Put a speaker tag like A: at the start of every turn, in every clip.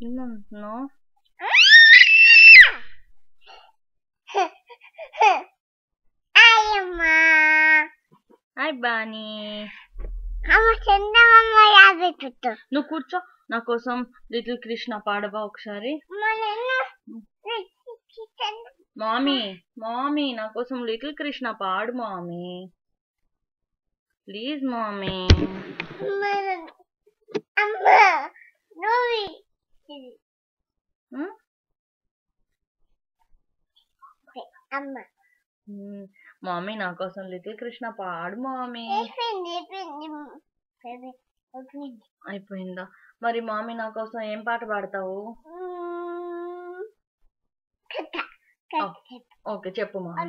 A: ఏమంటున్నావు? హాయ్ బానీ. నువ్వు కూర్చో, నా కోసం లిటిల్ కృష్ణ పాడవా ఒకసారి? మామీ మామీ నా కోసం లిటిల్ కృష్ణ పాడు మామీ, ప్లీజ్ మామీ. మామీ నా కోసం లిటిల్ కృష్ణ పాడు మామీ. అయిపోయిందా? మరి మామీ నా కోసం ఏం పాట పాడతావు? ఓకే చెప్పు మామీ.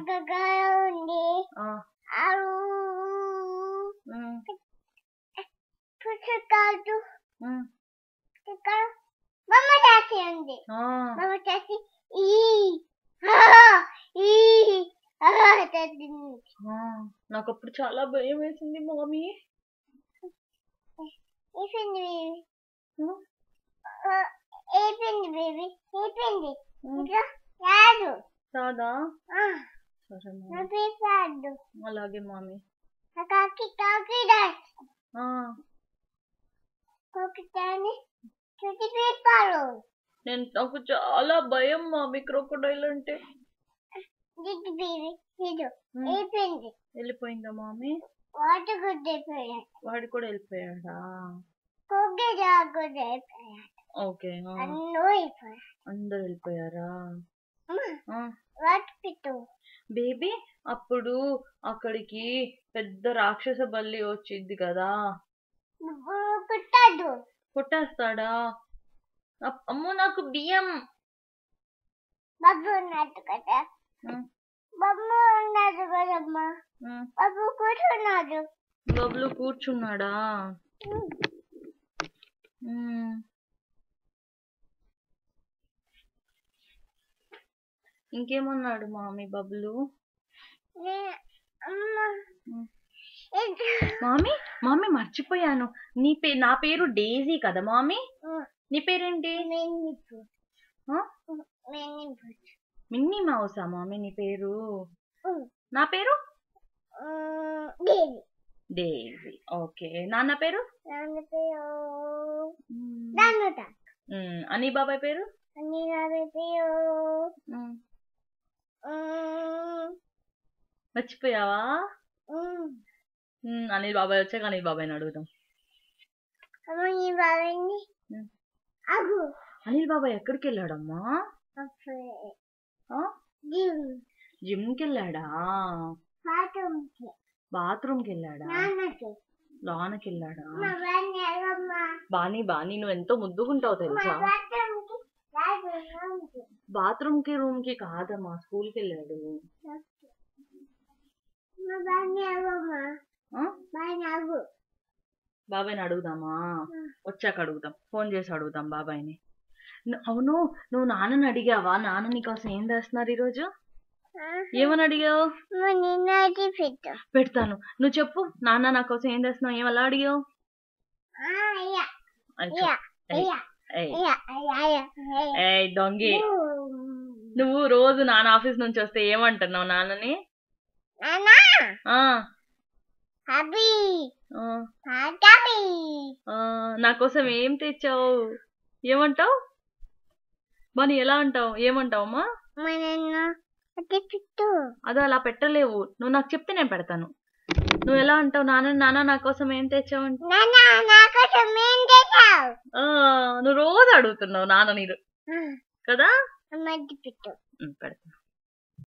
A: నాకు అప్పుడు చాలా భయం వేసింది మామీ. రాదా? అలాగే మామీ. నాకు చాలా భయం మామీ క్రొకోడైల్ అంటే. వెళ్ళిపోయిందా మామీ? వాడు కూడా వెళ్ళిపోయాడా? ఓకే, అందరు వెళ్ళిపోయారా? బేబీ అప్పుడు అక్కడికి పెద్ద రాక్షస బల్లి వచ్చింది కదా, కొట్టేస్తాడా? అమ్మో నాకు బియ్యం. బబ్లు కూర్చున్నాడా? ఇంకేమన్నాడు మామీ బబ్లు? మామీ మామీ మర్చిపోయాను, నా పేరు డేజీ కదా మామీ? నీ పేరేంటి? మిన్నీ మౌసా మామీ నీ పేరు? నా పేరు డేజీ. ఓకే, నాన్న పేరు? అని బాబాయ్ పేరు? మర్చిపోయావా? అనిల్ బాబాయ్ వచ్చాక అనిల్ బాబాయ్ని అడుగుదాం. అనిల్ బాబాయ్ ఎక్కడికి వెళ్ళాడమ్మా? జిమ్ కి వెళ్ళాడా? బాత్రూమ్ కి వెళ్ళాడా? లోనకి వెళ్ళాడా? బానీ నువ్వు ఎంతో ముద్దుకుంటావు తెలుసా? బాత్రూమ్ కి రూమ్ కి కాదమ్మా, స్కూల్ కి వెళ్ళాడు. బాబాయ్ని అడుగుదామా? వచ్చాక అడుగుదాం, ఫోన్ చేసి అడుగుదాం బాబాయ్ని. అవును, నువ్వు నాన్నని అడిగావా? నాన్న నీకోసం ఏం చేస్తున్నారు ఈరోజు? ఏమని అడిగావు? పెడతాను, నువ్వు చెప్పు. నాన్న నా కోసం ఏం చేస్తున్నావు? ఏమలా అడిగావు? దొంగి, నువ్వు రోజు నాన్న ఆఫీస్ నుంచి వస్తే ఏమంటున్నావు నాన్నని? నా కోసం ఏం తెచ్చావు? ఏమంటావు? మరి ఎలా అంటావు? ఏమంటావమ్మా? అదో అలా పెట్టలేవు, నువ్వు నాకు చెప్తే నేను పెడతాను. నువ్వు ఎలా అంటావు? నాన్న నా కోసం ఏం తెచ్చావు? నువ్వు రోజు అడుగుతున్నావు నాన్న నీరు కదా? పెడతా.